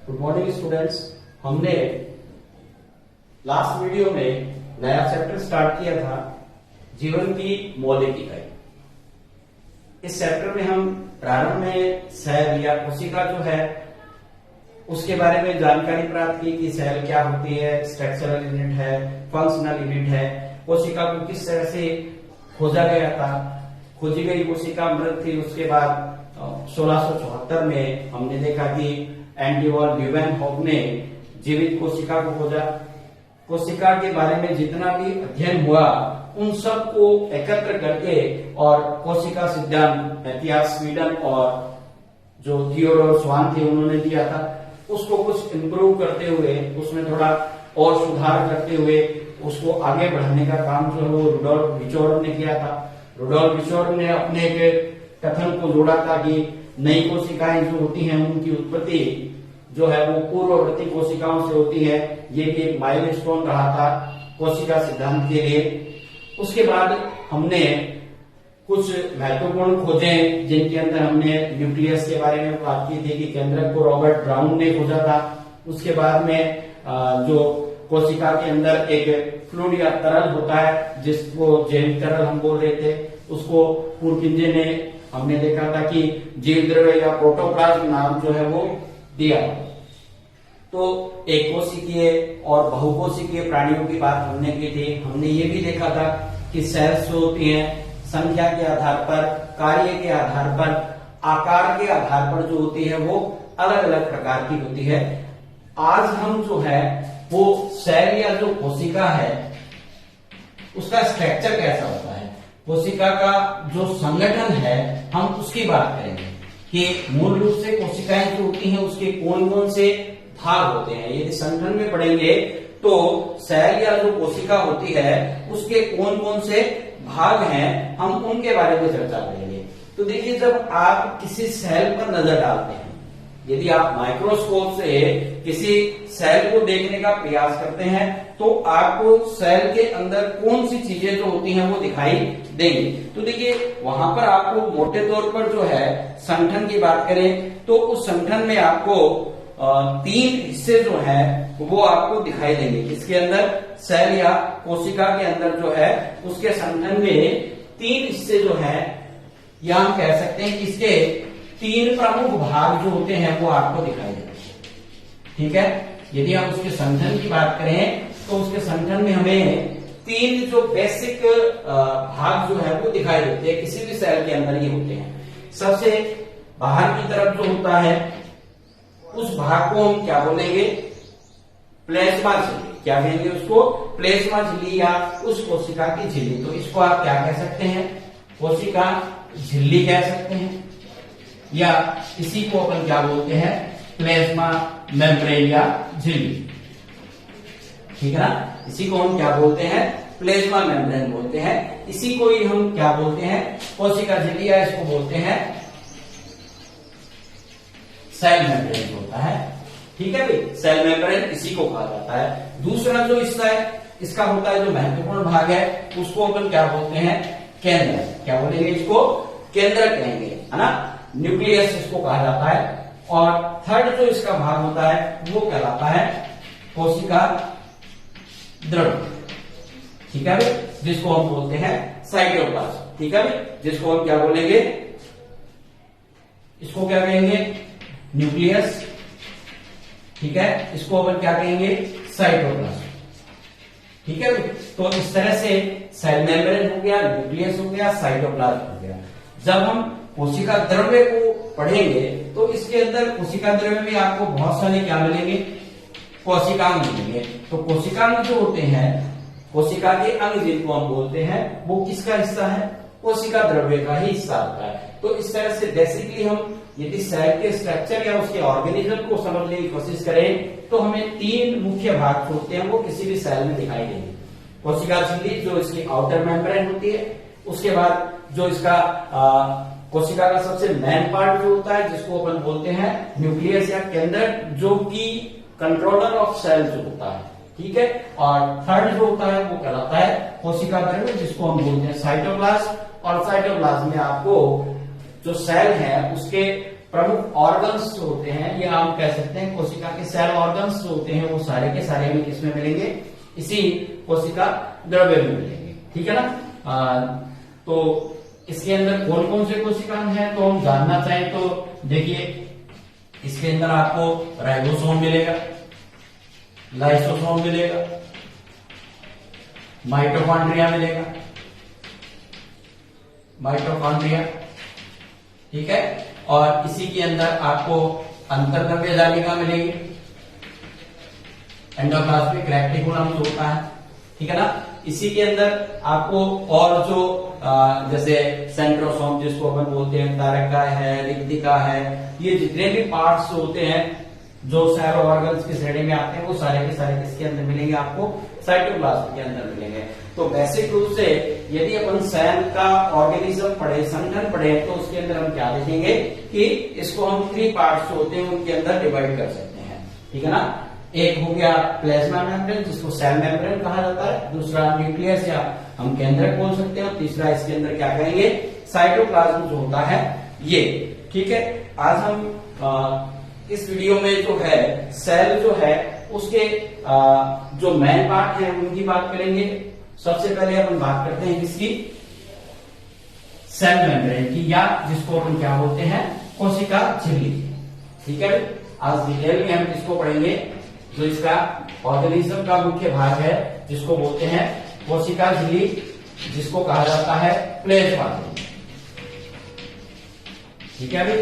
Good morning students. हमने last video में नया चैप्टर स्टार्ट किया था, जीवन की मौलिक इकाई। इस चैप्टर में हम प्रारंभ में सेल या कोशिका जो है उसके बारे में जानकारी प्राप्त की कि सेल क्या होती है, स्ट्रक्चरल यूनिट है, फंक्शनल यूनिट है, कोशिका को किस तरह से खोजा गया था, खोजी गई कोशिका मृत थी। उसके बाद 1674 में हमने देखा कि एंटीवॉल ल्यूवेनहॉफ ने जीवित कोशिका को खोजा। कोशिका के बारे में जितना भी अध्ययन हुआ उन सब को एकत्र करके और कोशिका सिद्धांत मैथियास स्वीडन और जो थियोडोर स्वान थे उन्होंने दिया था, उसको कुछ इम्प्रूव करते हुए, उसमें थोड़ा और सुधार करते हुए उसको आगे बढ़ाने का काम जो है वो रुडोल्फ विचोर ने किया था। रुडोल्फ विचोर ने अपने एक कथन को जोड़ा था कि नई कोशिकाएं जो होती हैं उनकी उत्पत्ति जो है वो पूर्ववर्ती कोशिकाओं से होती है। ये भी एक माइलस्टोन रहा था कोशिका सिद्धांत के लिए। उसके बाद हमने कुछ महत्वपूर्ण खोजें जिनके अंदर हमने न्यूक्लियस के बारे में बात की थी कि केंद्रक को रॉबर्ट ब्राउन ने खोजा था। उसके बाद में जो कोशिका के अंदर एक फ्लूइड या तरल होता है जिसको जैविक तरल हम बोल रहे थे, उसको पुरकिंजे ने हमने देखा था कि जीव द्रव्य या प्रोटोप्लाज्म नाम जो है वो दिया। तो एक कोशिकीय और बहुकोशिकीय प्राणियों की बात हमने की थी। हमने ये भी देखा था कि सेल्स जो होती हैं संख्या के आधार पर, कार्य के आधार पर, आकार के आधार पर जो होती है वो अलग अलग प्रकार की होती है। आज हम जो है वो सेल या जो कोशिका है उसका स्ट्रक्चर कैसा होता है, कोशिका का जो संगठन है हम उसकी बात करेंगे कि मूल रूप से कोशिकाएं जो होती हैं उसके कौन कौन से भाग होते हैं। यदि संगठन में पढ़ेंगे तो सेल या जो कोशिका होती है उसके कौन कौन से भाग हैं हम उनके बारे में चर्चा करेंगे। तो देखिए, जब आप किसी सेल पर नजर डालते हैं, यदि आप माइक्रोस्कोप से किसी सेल को देखने का प्रयास करते हैं तो आपको सेल के अंदर कौन सी चीजें जो होती हैं वो दिखाई देंगी। तो देखिए, वहां पर आपको मोटे तौर पर जो है संगठन की बात करें तो उस संगठन में आपको 3 हिस्से जो है वो आपको दिखाई देंगे। इसके अंदर सेल या कोशिका के अंदर जो है उसके संगठन में 3 हिस्से जो है, या हम कह सकते हैं कि इसके 3 प्रमुख भाग जो होते हैं वो आपको दिखाई देते हैं। ठीक है, यदि हम उसके संगठन की बात करें तो उसके संगठन में हमें 3 जो बेसिक भाग जो है वो दिखाई देते हैं। किसी भी सेल के अंदर ये होते हैं। सबसे बाहर की तरफ जो होता है उस भाग को हम क्या बोलेंगे, प्लेज्मा झिल्ली। क्या कहेंगे उसको, प्लेज्मा झिल्ली या उस कोशिका की झिल्ली। तो इसको आप क्या कह सकते हैं, कोशिका झिल्ली कह सकते हैं, या इसी को अपन क्या बोलते हैं, प्लेज्मा मेम्ब्रेन या झिल्ली। ठीक है ना, इसी को हम क्या बोलते हैं, प्लेज्मा मेम्ब्रेन बोलते हैं। इसी को ही हम क्या बोलते हैं, कोशिका झिल्ली, या इसको बोलते हैं सेल मेम्ब्रेन होता है। ठीक है भाई, सेल मेम्ब्रेन इसी को कहा जाता है। दूसरा जो हिस्सा है इसका होता है जो महत्वपूर्ण भाग है उसको अपन क्या बोलते हैं, केंद्र। क्या बोलेंगे इसको, केंद्र कहेंगे, है ना, न्यूक्लियस इसको कहा जाता है। और थर्ड जो इसका भाग होता है वो कहलाता है कोशिका द्रव्य। ठीक है भाई, जिसको हम बोलते हैं साइटोप्लाज्म। ठीक है भाई, जिसको हम क्या बोलेंगे, इसको क्या कहेंगे, न्यूक्लियस। ठीक है, इसको अपन क्या कहेंगे, साइटोप्लाज्म। ठीक है भाई, तो इस तरह से सेल मेम्ब्रेन हो गया, न्यूक्लियस हो गया, साइटोप्लाज्म हो गया। जब हम कोशिका द्रव्य को पढ़ेंगे तो इसके अंदर कोशिका द्रव्य में आपको बहुत सारे क्या मिलेंगे, कोशिकांग मिलेंगे। तो कोशिकांग जो होते हैं, कोशिका के अंग जिनको हम बोलते हैं, वो किसका हिस्सा है, कोशिका द्रव्य का ही हिस्सा होता है। तो इस तरह से बेसिकली हम यदि सेल के स्ट्रक्चर या उसके ऑर्गेनिज्म को समझने की कोशिश करें तो हमें 3 मुख्य भाग होते हैं वो किसी भी सेल में दिखाई देंगे। कोशिका झिल्ली जो इसकी आउटर मेम्ब्रेन होती है, उसके बाद जो इसका कोशिका का सबसे मेन पार्ट जो होता है जिसको अपन बोलते हैं न्यूक्लियस या केंद्र, जो कि कंट्रोलर ऑफ सेल जो होता है। ठीक है, और थर्ड जो होता है वो कहलाता है कोशिका द्रव्य जिसको हम बोलते हैं साइटोप्लाज्म। और साइटोप्लाज्म में आपको जो सेल है उसके प्रमुख ऑर्गन्स जो होते हैं, या हम कह सकते हैं कोशिका के सेल ऑर्गन्स जो होते हैं, वो सारे के सारे हमें किसमें मिलेंगे, इसी कोशिका द्रव्य में मिलेंगे। ठीक है ना। तो इसके अंदर कौन कौन से कोशिकांग हैं, तो हम जानना चाहें तो देखिए, इसके अंदर आपको राइबोसोम मिलेगा, लाइसोसोम मिलेगा, माइटोकॉन्ड्रिया मिलेगा, माइटोकॉन्ड्रिया, ठीक है। और इसी के अंदर आपको अंतर्द्रव्य जालिका मिलेगी, एंडोप्लाज्मिक रेटिकुलम जो होता है, ठीक है ना। इसी के अंदर आपको और जो जैसे सेंट्रोसोम जिसको अपन बोलते हैं, तारका है, रिक्तिका है, ये जितने भी पार्ट्स होते हैं जो सेल ऑर्गन्स की श्रेणी में आते हैं, वो सारे के सारे किसके अंदर मिलेंगे, आपको साइटोप्लाज्म के अंदर मिलेंगे। तो बेसिक रूप से यदि अपन सेल का ऑर्गेनिज्म पढ़े, संगठन पढ़े, तो उसके अंदर हम क्या देखेंगे कि इसको हम 3 पार्ट्स होते हैं उनके अंदर डिवाइड कर सकते हैं। ठीक है ना। एक हो गया प्लाज्मा मेम्ब्रेन जिसको सेल मेम्ब्रेन कहा जाता है, दूसरा न्यूक्लियस या हम केंद्रक बोल सकते हैं, और तीसरा इसके अंदर क्या कहेंगे, साइटोप्लाज्म जो होता है ये। ठीक है। आज हम इस वीडियो में जो है सेल जो है उसके जो मेन पार्ट है उनकी बात करेंगे। सबसे पहले अपन बात करते हैं किसकी, सेल मेम्ब्रेन की, या जिसको अपन क्या बोलते हैं, कोशिका झिल्ली। ठीक है। आज डिटेल में हम किसको पढ़ेंगे, जो इसका ऑर्गेनिज्म का मुख्य भाग है, जिसको बोलते हैं कोशिका झिल्ली, जिसको कहा जाता है प्लेज्मा झिल्ली। ठीक है भाई,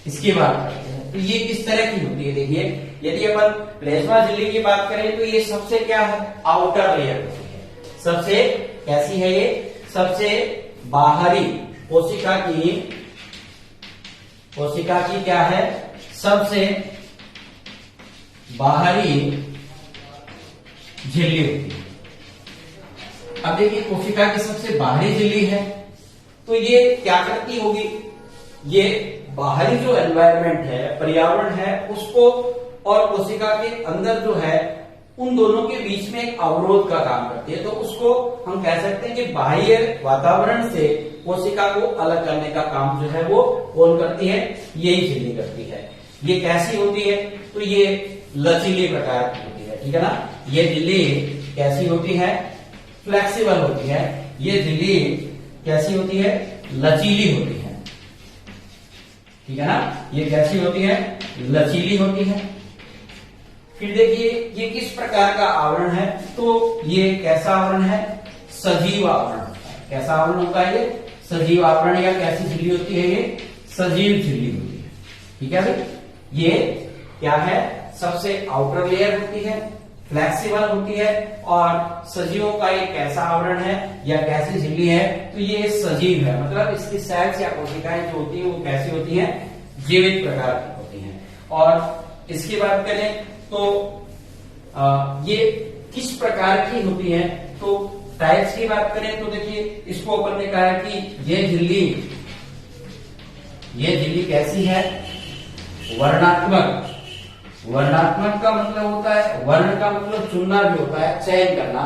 इसकी बात करते हैं। तो ये किस तरह की होती है, देखिए, यदि अपन प्लेज्मा झिल्ली की बात करें तो ये सबसे क्या है, आउटर लेयर होती है। सबसे कैसी है ये, सबसे बाहरी कोशिका की क्या है, सबसे बाहरी झिल्ली होती है। अब देखिए, कोशिका की सबसे बाहरी झिल्ली है, तो ये क्या करती होगी, ये बाहरी जो एनवायरनमेंट है, पर्यावरण है, उसको और कोशिका के अंदर जो है, उन दोनों के बीच में एक अवरोध का काम करती है। तो उसको हम कह सकते हैं कि बाह्य वातावरण से कोशिका को अलग करने का काम जो है वो कौन करती है, यही झिल्ली करती है। ये कैसी होती है, तो ये लचीली प्रकार की होती है। ठीक है ना। ये झिल्ली कैसी होती है, फ्लेक्सिबल होती है। ये झिल्ली कैसी होती है, लचीली होती है। ठीक है ना। ये कैसी होती है, लचीली होती है। फिर देखिए, ये किस प्रकार का आवरण है, तो ये कैसा आवरण है, सजीव आवरण होता है। कैसा आवरण होता है, ये सजीव आवरण, या कैसी झिल्ली होती है, ये सजीव झिल्ली होती है। ठीक है भाई। ये क्या है, सबसे आउटर लेयर होती है, फ्लेक्सिबल होती है, और सजीवों का एक कैसा आवरण है या कैसी झिल्ली है, तो ये सजीव है। मतलब इसकी सेल्स या कोशिकाएं जो होती है वो कैसी होती हैं, जीवित प्रकार की होती हैं। और इसकी बात करें तो ये किस प्रकार की होती है, तो टाइप्स की बात करें तो देखिए, इसको अपन ने कहा है कि ये झिल्ली कैसी है, वर्णात्मक। वर्णात्मक का मतलब होता है, वर्ण का मतलब चुनना भी होता है, चयन करना,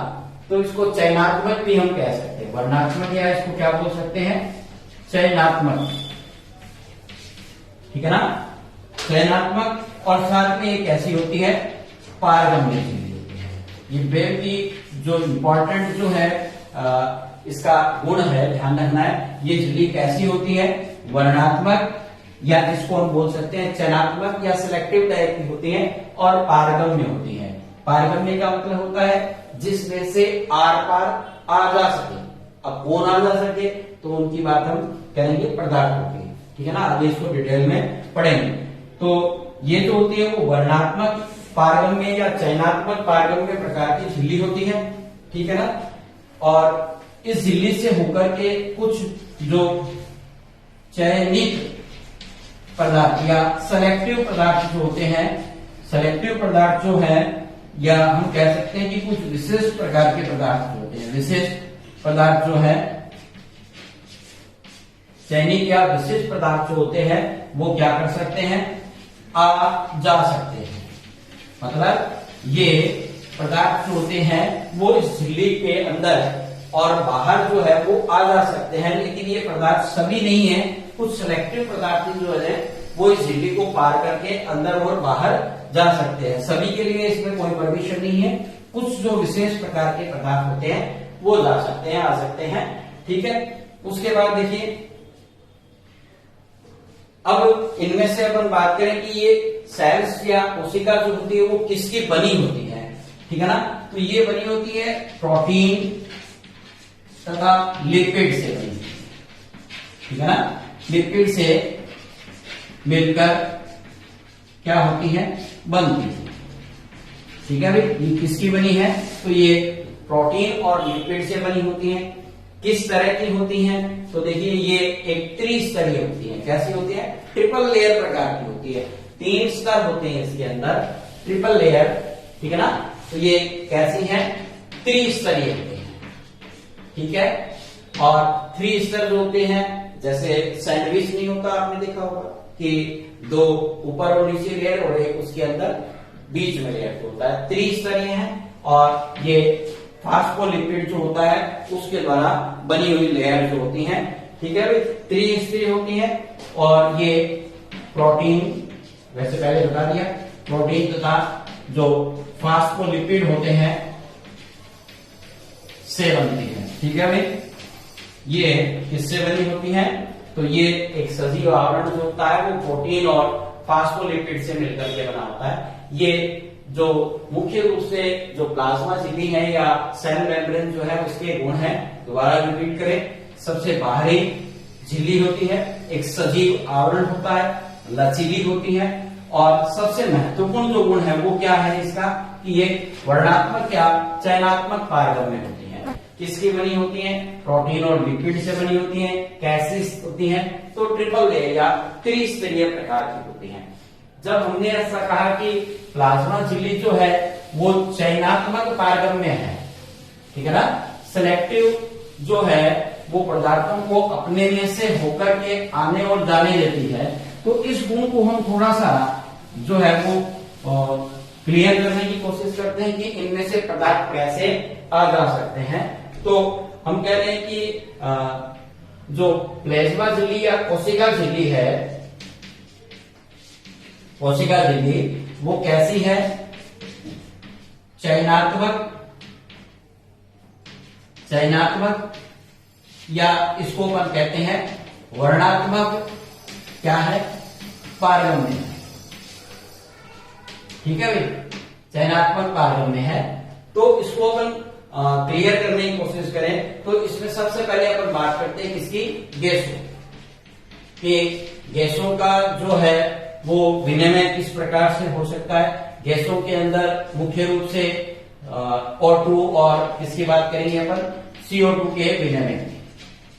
तो इसको चयनात्मक भी हम कह सकते हैं। वर्णात्मक, या इसको क्या बोल सकते हैं, चयनात्मक। ठीक है ना। चयनात्मक, और साथ में ये कैसी होती है, पारगम्य झिल्ली होती है। ये वेब की जो इंपॉर्टेंट जो है इसका गुण है, ध्यान रखना है, ये झिल्ली कैसी होती है, वर्णात्मक, या इसको हम बोल सकते हैं चयनात्मक या सिलेक्टिव टाइप की होती है, और पारगम्य होती है। पारगम्य का मतलब होता है जिसमें से आर पार आ जा सके। अब कौन आ जा सके, तो उनकी बात हम करेंगे पदार्थों की। ठीक है ना। आगे इसको डिटेल में पढ़ेंगे। तो ये जो होती है वो वर्णात्मक पारगम्य या चयनात्मक पारगम्य प्रकार की झिल्ली होती है। ठीक है ना। और इस झिल्ली से होकर के कुछ जो चयनित पदार्थ या सेलेक्टिव पदार्थ जो होते हैं, सेलेक्टिव पदार्थ जो है, या हम कह सकते हैं कि कुछ विशिष्ट प्रकार के पदार्थ जो होते हैं, विशिष्ट पदार्थ जो है, चयनित या विशिष्ट पदार्थ जो होते हैं, वो क्या कर सकते हैं, आ जा सकते हैं। मतलब ये पदार्थ जो होते हैं वो इस झिल्ली के अंदर और बाहर जो है वो आ जा सकते हैं, लेकिन ये पदार्थ सभी नहीं है कुछ सिलेक्टिव पदार्थ जो है वो इस झिल्ली को पार करके अंदर और बाहर जा सकते हैं। सभी के लिए इसमें कोई परमिशन नहीं है। कुछ जो विशेष प्रकार के पदार्थ होते हैं वो जा सकते हैं, आ सकते हैं। ठीक है, उसके बाद देखिए, अब इनमें से अपन बात करें कि ये सेल्स या कोशिका जो होती है वो किसकी बनी होती है। ठीक है ना, तो ये बनी होती है प्रोटीन तथा लिपिड से बनी। ठीक है ना, लिपिड से मिलकर क्या होती है, बनती है। ठीक है भाई, ये किसकी बनी है, तो ये प्रोटीन और लिपिड से बनी होती है। किस तरह की होती हैं, तो देखिए ये एक त्रिस्तरीय होती है। कैसी होती है, ट्रिपल लेयर प्रकार की होती है। 3 स्तर होते हैं इसके अंदर, ट्रिपल लेयर। ठीक है ना, तो ये कैसी है, त्रिस्तरीय होती है। ठीक है, और 3 स्तर जो होते हैं, जैसे सैंडविच नहीं होता, आपने देखा होगा कि 2 ऊपर और नीचे लेयर और एक उसके अंदर बीच में लेयर होता है, त्रिस्तरीय है। और ये फास्फोलिपिड जो होता है उसके द्वारा बनी हुई लेयर जो होती हैं। ठीक है भाई, त्रिस्तरीय होती है। और ये प्रोटीन, वैसे पहले बता दिया, प्रोटीन तथा जो फास्फोलिपिड होते हैं से बनती है। ठीक है भाई, ये किससे बनी होती है, तो ये एक सजीव आवरण जो होता है वो प्रोटीन और फास्फोलिपिड से मिलकर के बना होता है। ये जो मुख्य रूप से जो प्लाज्मा झिल्ली है या सेल मेम्ब्रेन जो है उसके गुण है, दोबारा रिपीट करें, सबसे बाहरी झिल्ली होती है, एक सजीव आवरण होता है, लचीली होती है, और सबसे महत्वपूर्ण जो गुण है वो क्या है इसका, कि ये वर्णात्मक या चयनात्मक पारगम्य होती है। किसकी बनी होती है, प्रोटीन और लिपिड से बनी होती है। कैसी होती है, तो ट्रिपल लेयर या त्रिस्तरीय प्रकार की होती है। जब हमने ऐसा कहा कि प्लाज्मा झिल्ली जो है वो चयनात्मक पारगम्य है, ठीक है ना, सिलेक्टिव जो है वो पदार्थों को अपने में से होकर के आने और जाने देती है, तो इस गुण को हम थोड़ा सा जो है वो क्लियर करने की कोशिश करते हैं कि इनमें से पदार्थ कैसे आ जा सकते हैं। तो हम कह रहे हैं कि जो प्लाज्मा झिल्ली या कोशिका झिल्ली है, कोशिका झिल्ली वो कैसी है, चयनात्मक या इसको अपन कहते हैं वर्णात्मक, क्या है, पारगम्य है। ठीक है भाई, चयनात्मक पारगम्य है। तो इसको अपन क्लियर करने की कोशिश करें, तो इसमें सबसे पहले अपन बात करते हैं किसकी, गैसों कि गैसों का जो है वो विनिमय किस प्रकार से हो सकता है। गैसों के अंदर मुख्य रूप से O2 और किसकी बात करेंगे अपन, CO2 के विनिमय की।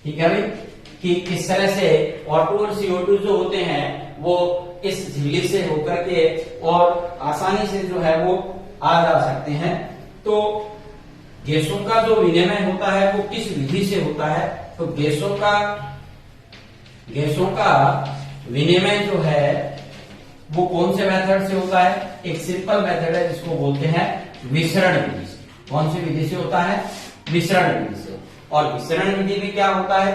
ठीक है भाई, कि किस तरह से O2 और CO2 जो होते हैं वो इस झिल्ली से होकर के और आसानी से जो है वो आ जा सकते हैं। तो गैसों का जो विनिमय होता है वो किस विधि से होता है, तो गैसों का विनिमय जो है वो कौन से मेथड से होता है, एक सिंपल मेथड है जिसको बोलते हैं विसरण विधि से। कौन सी विधि से होता है, विसरण विधि से। और विसरण विधि में क्या होता है,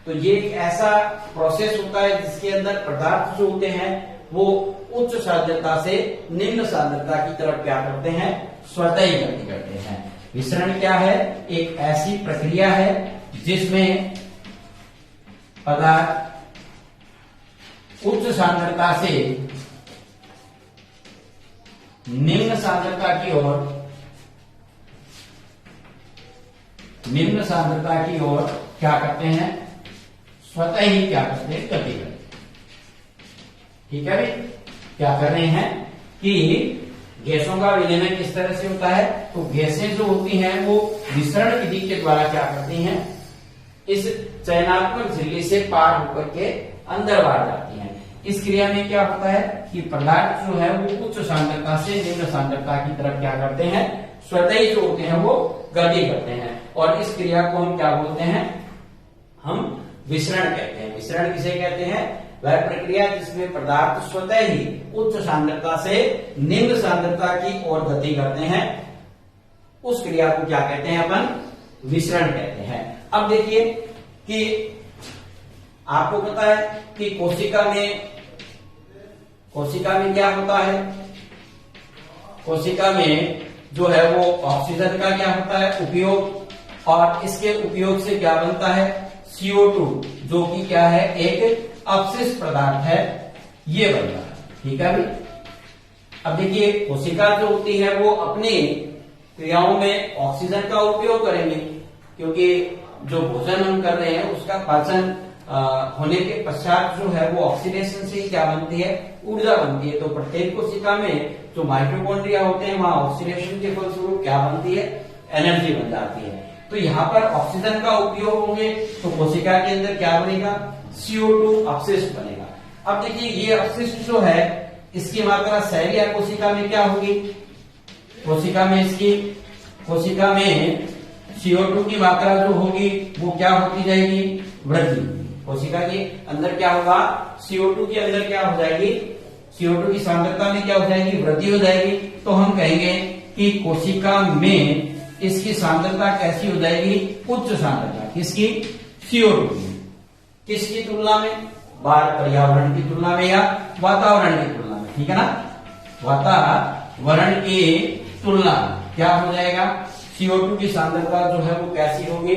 तो ये एक ऐसा प्रोसेस होता है जिसके अंदर पदार्थ जो होते हैं वो उच्च सांद्रता से निम्न सांद्रता की तरफ क्या करते हैं, स्वतः ही गति करते हैं। विसरण क्या है, एक ऐसी प्रक्रिया है जिसमें पदार्थ उच्च सांद्रता से निम्न सांद्रता की ओर क्या करते हैं, स्वतः ही क्या करते हैं, गति करते हैं। ठीक है भाई, क्या कर रहे हैं कि गैसों का विनिमय किस तरह से होता है, तो गैसें जो होती हैं वो विसरण विधि के द्वारा क्या करती हैं, इस चयनात्मक झिल्ली से पार होकर के अंदर बाहर जाती हैं। इस क्रिया में क्या होता है कि पदार्थ जो है वो उच्च सांद्रता से निम्न सांद्रता की तरफ क्या करते हैं, स्वतः ही जो होते हैं वो गति करते हैं। और इस क्रिया को हम क्या बोलते हैं, हम विसरण कहते हैं। विसरण किसे कहते हैं, वह प्रक्रिया जिसमें पदार्थ स्वतः ही उच्च सांद्रता से निम्न सांद्रता की ओर गति करते हैं, उस क्रिया को क्या कहते हैं, अपन विसरण कहते हैं। अब देखिए कि आपको पता है कि कोशिका में क्या होता है, कोशिका में जो है वो ऑक्सीजन का क्या होता है उपयोग, और इसके उपयोग से क्या बनता है CO2, जो कि क्या है एक अपशिष्ट पदार्थ है, ये बनता है। ठीक है भाई। अब देखिए कोशिका जो होती है वो अपनी क्रियाओं में ऑक्सीजन का उपयोग करेंगे, क्योंकि जो भोजन हम कर रहे हैं उसका पाचन होने के पश्चात जो है वो ऑक्सीडेशन से ही क्या बनती है, ऊर्जा बनती है। तो प्रत्येक कोशिका में जो माइटोकॉन्ड्रिया होते हैं वहां ऑक्सीडेशन के फलस्वरूप क्या बनती है, एनर्जी बन जाती है। तो यहाँ पर ऑक्सीजन का उपयोग होंगे तो कोशिका के अंदर क्या बनेगा, CO2 अपशिष्ट बनेगा। अब देखिए ये अपशिष्ट जो है इसकी मात्रा सेल या कोशिका में क्या होगी, कोशिका में CO2 की मात्रा जो होगी वो क्या होती जाएगी, वृद्धि। कोशिका के अंदर क्या होगा, CO2 के अंदर क्या हो जाएगी, CO2 की सांद्रता में क्या हो जाएगी, वृद्धि हो जाएगी। तो हम कहेंगे कि कोशिका में इसकी सांद्रता कैसी हो जाएगी, उच्च सांद्रता। किसकी, CO2 की। किसकी तुलना में, पर्यावरण की तुलना में या वातावरण की तुलना में। ठीक है ना, वातावरण की तुलना में क्या हो जाएगा, CO2 की सांद्रता जो है वो कैसी होगी,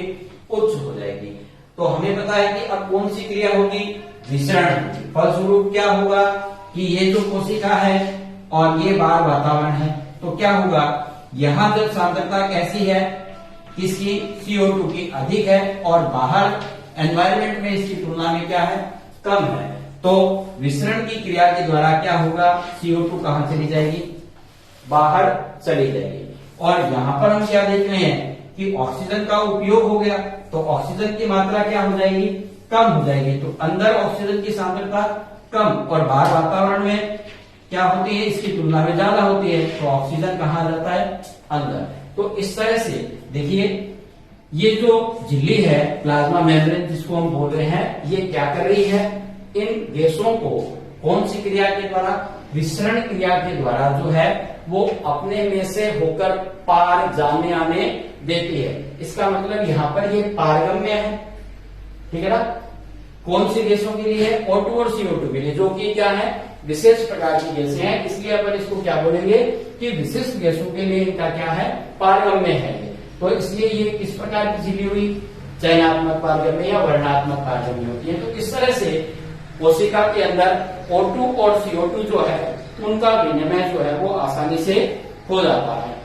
उच्च हो जाएगी। तो हमें पता है कि अब कौन सी क्रिया होगी, विसरण। फलस्वरूप क्या होगा कि ये जो कोशिका है और ये बाहर वातावरण है, तो क्या होगा, यहां जब सांद्रता कैसी है, किसकी, CO2 की अधिक है, और बाहर एनवायरमेंट में इसकी तुलना में क्या है, कम है। तो विसरण की क्रिया के द्वारा क्या होगा, CO2 कहां चली जाएगी, बाहर चली जाएगी। और यहां पर हम क्या देख रहे हैं कि ऑक्सीजन का उपयोग हो गया, तो ऑक्सीजन की मात्रा क्या हो जाएगी, कम हो जाएगी। तो अंदर ऑक्सीजन की सांद्रता कम और बाहर वातावरण में क्या होती है, इसकी तुलना में ज्यादा होती है। तो ऑक्सीजन कहाँ आ जाता है, अंदर। तो इस तरह से देखिए ये जो झिल्ली है, प्लाज्मा मेम्ब्रेन जिसको हम बोल रहे हैं, ये क्या कर रही है, इन गैसों को कौन सी क्रिया के द्वारा, विसरण क्रिया के द्वारा जो है वो अपने में से होकर पार जाने आने देती है। इसका मतलब यहाँ पर ये पारगम्य है। ठीक है ना, कौन सी गैसों के लिए है, O2 और CO2 के लिए, जो कि क्या है, विशेष प्रकार की गैसें हैं। इसलिए अपन इसको क्या बोलेंगे कि विशिष्ट गैसों के लिए इनका क्या है, पारगम्य है। तो इसलिए ये किस प्रकार की झिल्ली हुई, चयनात्मक पारगम्य या वर्णात्मक पारगम्य होती है। तो इस तरह से कोशिका के अंदर O2 और CO2 जो है उनका विनिमय जो है वो आसानी से हो जाता है।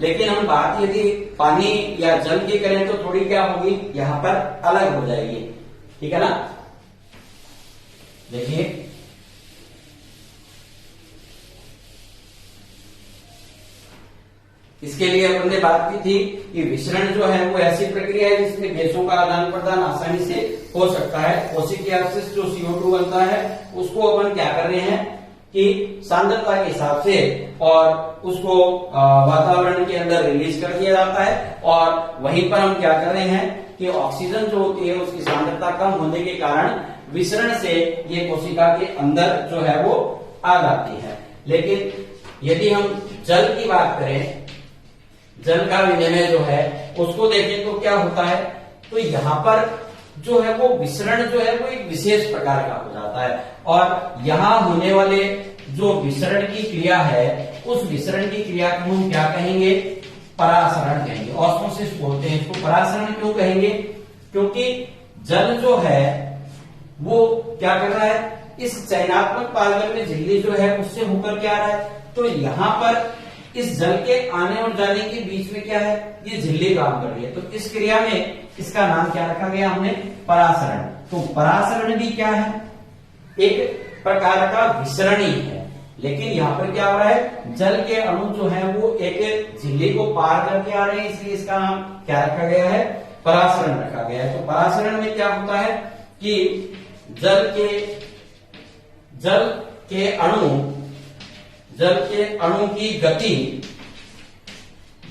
लेकिन हम बात यदि पानी या जल की करें तो थोड़ी क्या होगी, यहां पर अलग हो जाएगी। ठीक है ना, देखिए इसके लिए अपन ने बात की थी कि विसरण जो है वो ऐसी प्रक्रिया है जिसमें गैसों का आदान प्रदान आसानी से हो सकता है। कोशिकीय अपशिष्ट जो CO2 बनता है उसको अपन क्या कर रहे हैं कि सांद्रता के हिसाब से और उसको वातावरण के अंदर रिलीज कर दिया जाता है, और वहीं पर हम क्या कर रहे हैं कि ऑक्सीजन जो होती है उसकी सांद्रता कम होने के कारण विसरण से ये कोशिका के अंदर जो है वो आ जाती है। लेकिन यदि हम जल की बात करें, जल का विनिमय जो है उसको देखें तो क्या होता है, तो यहाँ पर जो है वो विसरण जो है वो एक विशेष प्रकार का हो जाता है। और यहाँ होने वाले जो विसरण की क्रिया है उस विसरण की क्रिया को हम क्या कहेंगे, परासरण कहेंगे। ऑस्मोसिस बोलते हैं इसको। परासरण क्यों कहेंगे, क्योंकि जल जो है वो क्या कर रहा है, इस चयनात्मक पारगम्य झिल्ली जो है उससे होकर क्या आ रहा है, तो यहाँ पर इस जल के आने और जाने के बीच में क्या है, ये झिल्ली काम कर रही है। तो इस क्रिया में इसका नाम क्या रखा गया हमने, परासरण। तो परासरण भी क्या है, एक प्रकार का विसरण ही है। लेकिन यहाँ पर क्या हो रहा है, जल के अणु जो है वो एक झिल्ली को पार करके आ रहे हैं, इसलिए इसका नाम क्या रखा गया है, परासरण रखा गया है। तो परासरण में क्या होता है कि जल के अणु की गति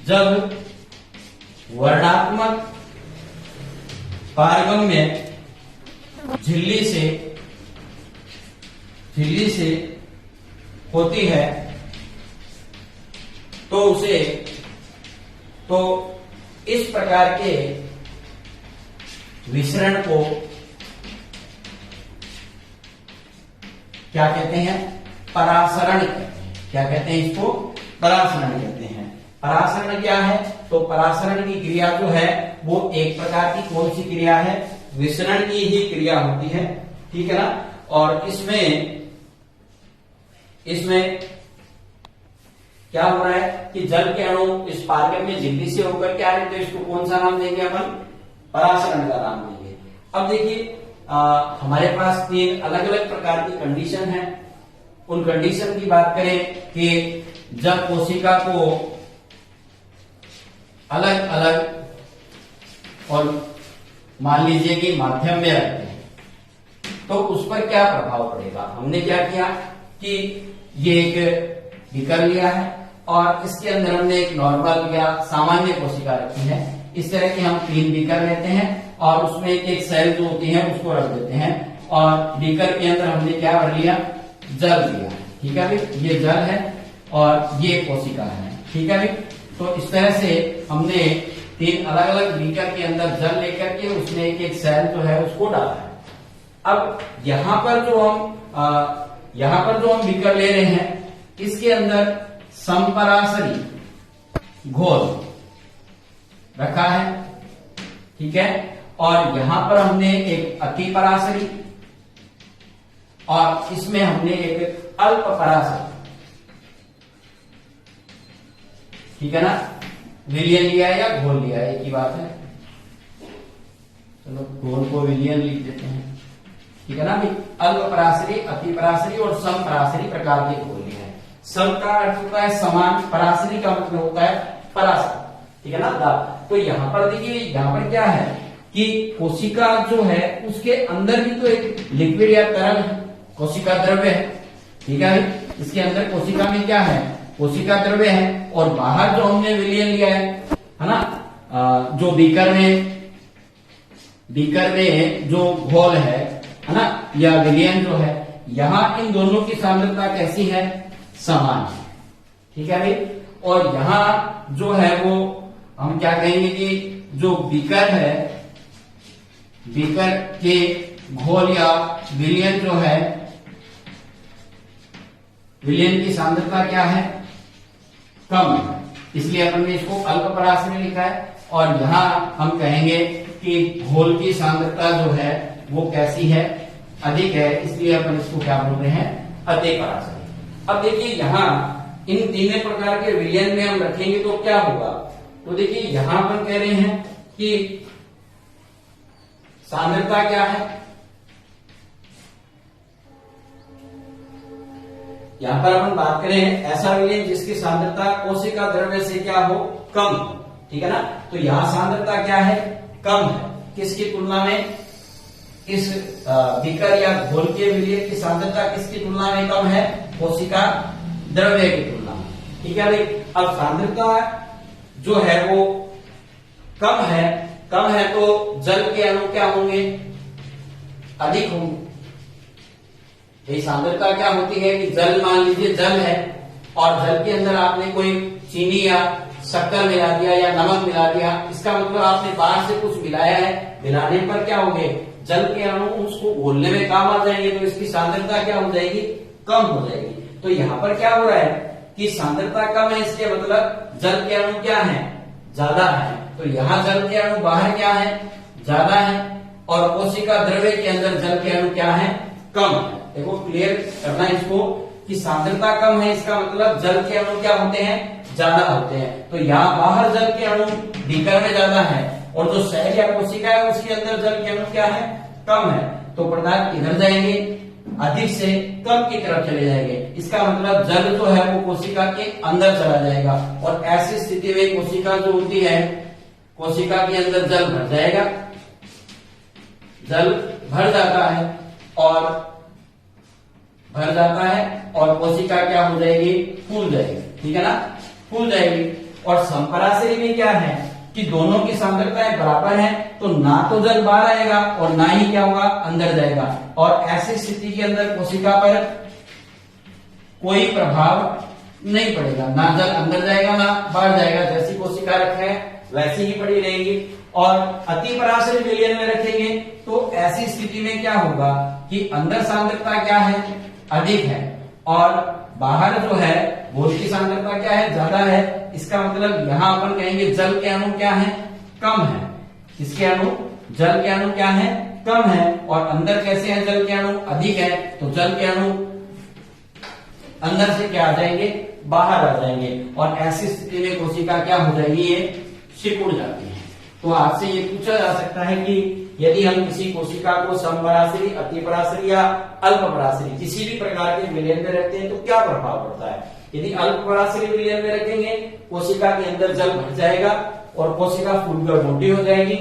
जब वर्णात्मक पारगम्य झिल्ली से होती है तो इस प्रकार के विसरण को क्या कहते हैं, परासरण कहते हैं। क्या कहते हैं इसको, परासरण कहते हैं। परासरण क्या है, तो परासरण की क्रिया जो है वो एक प्रकार की कौन सी क्रिया है, विसरण की ही क्रिया होती है, ठीक है ना। और इसमें क्या हो रहा है कि जल के अणु इस पारगम्य में झिल्ली से होकर के आ रहे, तो इसको कौन सा नाम देंगे अपन, परासरण का नाम देंगे। अब देखिए हमारे पास 3 अलग अलग प्रकार की कंडीशन है। उन कंडीशन की बात करें कि जब कोशिका को अलग अलग और मान लीजिए कि माध्यम में रखते हैं तो उस पर क्या प्रभाव पड़ेगा। हमने क्या किया कि ये एक बीकर लिया है और इसके अंदर हमने एक नॉर्मल या सामान्य कोशिका रखी है। इस तरह के हम 3 बीकर लेते हैं और उसमें एक सेल जो होती है उसको रख देते हैं और बीकर के अंदर हमने क्या भर लिया, जल लिया, ठीक है भाई। ये जल है और ये कोशिका है, ठीक है भाई। तो इस तरह से हमने 3 अलग अलग बीकर के अंदर जल लेकर के उसमें एक सेल जो है उसको डाला है। अब यहां पर जो हम बीकर ले रहे हैं इसके अंदर समपरासरी घोल रखा है, ठीक है। और यहां पर हमने एक अतिपरासरी और इसमें हमने एक अल्प परासरी, ठीक है ना। विलियन लिया है या घोल लिया है, एक ही बात है। चलो घोल को विलियन लिख देते हैं, ठीक है ना भाई। अल्प परासरी, अति परासरी और सम परासरी प्रकार के घोल लिया है। सम का अर्थ होता है समान, परासरी का मतलब होता है परासर, ठीक है ना। तो यहां पर देखिए, यहां पर क्या है कि कोशिका जो है उसके अंदर भी तो एक लिक्विड या तरल कोशिका द्रव्य है, ठीक है भाई। इसके अंदर कोशिका में क्या है, कोशिका द्रव्य है और बाहर जो हमने विलियन लिया है ना, जो बीकर में जो घोल है ना, या विलियन जो है, यहां इन दोनों की सांद्रता कैसी है, समान है, ठीक है भाई। और यहां जो है वो हम क्या कहेंगे कि जो बीकर है, बीकर के घोल या विलियन जो है, विलियन की सांद्रता क्या है, कम है, इसलिए अपन ने इसको अल्प परासरी लिखा है। और यहां हम कहेंगे कि घोल की सांद्रता जो है वो कैसी है, अधिक है, इसलिए अपन इसको क्या बोल रहे हैं, अति परासरी। अब देखिए यहां इन 3 प्रकार के विलियन में हम रखेंगे तो क्या होगा, तो देखिए यहां पर कह रहे हैं कि सांद्रता क्या है, यहां पर अपन बात करें ऐसा विलियन जिसकी सांद्रता कोशिका द्रव्य से क्या हो, कम, ठीक है ना। तो यहां सांद्रता क्या है, कम है, किसकी तुलना में, इस बीकर या घोल के विलियन की सांद्रता किसकी तुलना में कम है, कोशिका द्रव्य की तुलना में, ठीक है भाई। अब सांद्रता जो है वो कम है तो जल के अणु क्या होंगे, अधिक होंगे। ये सांद्रता क्या होती है कि जल, मान लीजिए जल है और जल के अंदर आपने कोई चीनी या शक्कर मिला दिया या नमक मिला दिया, इसका मतलब आपने बाहर से कुछ मिलाया है, मिलाने पर क्या होंगे, जल के अणु उसको घोलने में काम आ जाएंगे, तो इसकी सांद्रता क्या हो जाएगी, कम हो जाएगी। तो यहाँ पर क्या हो रहा है कि सांद्रता कम है, इसके मतलब जल के अणु क्या है, ज्यादा है। तो यहाँ जल के अणु बाहर क्या है, ज्यादा है, और कोशिका द्रव्य के अंदर जल के अणु क्या है, कम है। देखो क्लियर करना इसको कि सांद्रता कम है, इसका मतलब जल के अणु क्या होते हैं, ज्यादा होते हैं। तो यहाँ बाहर जल के अणु बीकर में ज्यादा है और जो सेल या कोशिका है उसके अंदर जल के अणु क्या है, कम है। तो पदार्थ इधर जाएंगे, अधिक से कम की तरफ चले जाएंगे। इसका मतलब जल जो है वो कोशिका के अंदर चला जाएगा और ऐसी स्थिति में कोशिका जो होती है, कोशिका के अंदर जल भर जाएगा, जल भर जाता है और कोशिका क्या हो जाएगी, फूल जाएगी, ठीक है ना, फूल जाएगी। और समपरासरी में क्या है कि दोनों की सांद्रताएं बराबर हैं, तो ना तो जल बाहर आएगा और ना ही क्या होगा, अंदर जाएगा। और ऐसी स्थिति के अंदर कोशिका पर कोई प्रभाव नहीं पड़ेगा, ना जल अंदर जाएगा ना बाहर जाएगा, जैसी कोशिका रखे है वैसी ही पड़ी रहेगी। और अति परासरी विलयन में रखेंगे तो ऐसी स्थिति में क्या होगा कि अंदर सांद्रता क्या है, अधिक है और बाहर जो है घोल की सांद्रता क्या है, ज्यादा है। इसका मतलब यहां अपन कहेंगे जल के अणु क्या है, कम है। इसके अणु, जल के अणु क्या है, कम है। और अंदर कैसे है जल के अणु, अधिक है। तो जल के अणु अंदर से क्या आ जाएंगे, बाहर आ जाएंगे और ऐसी स्थिति में कोशिका क्या हो जाएगी, ये सिकुड़ जाती है। तो आपसे ये पूछा जा सकता है कि यदि हम किसी कोशिका को समपराशरी, अतिपराशरी या अल्पपराशरी किसी भी प्रकार के विलयन में रखते हैं तो क्या प्रभाव पड़ता है। यदि अल्पपराशरी विलयन में रखेंगे, कोशिका के अंदर जल भर जाएगा और कोशिका फूलकर मोटी हो जाएगी,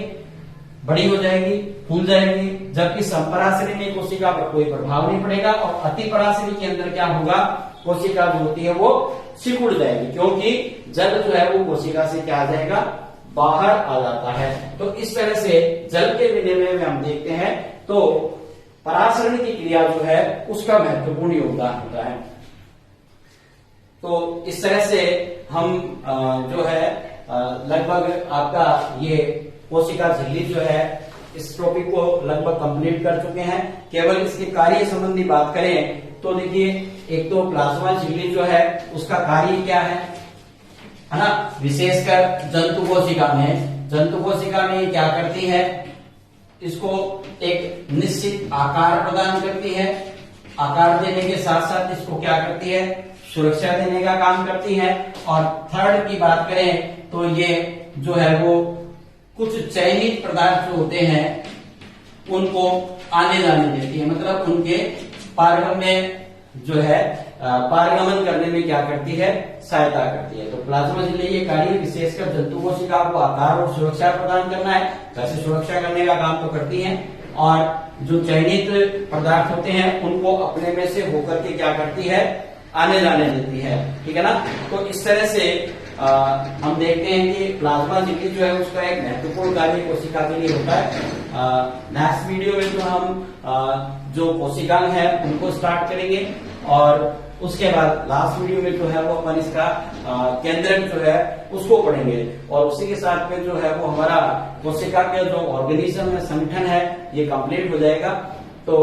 बड़ी हो जाएगी, फूल जाएगी। जबकि समपराशरी में कोशिका पर कोई प्रभाव नहीं पड़ेगा और अतिपराशरी के अंदर क्या होगा, कोशिका जो होती है वो सिकुड़ जाएगी, क्योंकि जल जो है वो कोशिका से क्या आ जाएगा, बाहर आ जाता है। तो इस तरह से जल के विनिमय में हम देखते हैं तो परासरण की क्रिया जो है उसका महत्वपूर्ण योगदान होता है। तो इस तरह से हम जो है लगभग आपका ये कोशिका झिल्ली जो है इस टॉपिक को लगभग कंप्लीट कर चुके हैं। केवल इसके कार्य संबंधी बात करें तो देखिए, एक तो प्लाज्मा झिल्ली जो है उसका कार्य क्या है ना, विशेषकर जंतु कोशिका में क्या करती है, इसको एक निश्चित आकार प्रदान करती है। आकार देने के साथ साथ इसको क्या करती है, सुरक्षा देने का काम करती है। और थर्ड की बात करें तो ये जो है वो कुछ चयनित पदार्थ जो होते हैं उनको आने जाने देती है, मतलब उनके पारगम में जो है पारगमन करने में क्या करती है, सहायता करती है। तो प्लाज्मा झिल्ली ये कार्य विशेषकर जंतु कोशिका को आकार और सुरक्षा प्रदान करना है, वैसे सुरक्षा करने का काम तो करती है। और जो चयनित पदार्थ होते हैं उनको अपने में से होकर के क्या करती है, आने जाने देती है। ठीक है ना। तो इस तरह से हम देखते हैं कि प्लाज्मा झिल्ली जो है उसका एक महत्वपूर्ण कार्य कोशिका के लिए होता है। नेक्स्ट वीडियो में जो हम जो कोशिकाएं हैं उनको स्टार्ट करेंगे और उसके बाद लास्ट वीडियो में जो है वो अपन इसका केंद्रक जो है उसको पढ़ेंगे और उसी के साथ में जो है वो हमारा कोशिका के जो ऑर्गेनिज्म है, संगठन है, ये कंप्लीट हो जाएगा। तो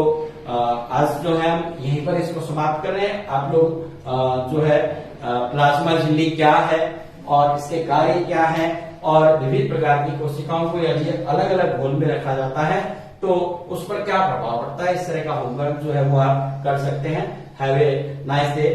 आज जो है हम यहीं पर इसको समाप्त कर रहे हैं। आप लोग जो है प्लाज्मा झिल्ली क्या है और इसके कार्य क्या है और विविध प्रकार की कोशिकाओं को यदि अलग अलग घोल में रखा जाता है तो उस पर क्या प्रभाव पड़ता है, इस तरह का होमवर्क जो है वो आप कर सकते हैं। Have a nice day.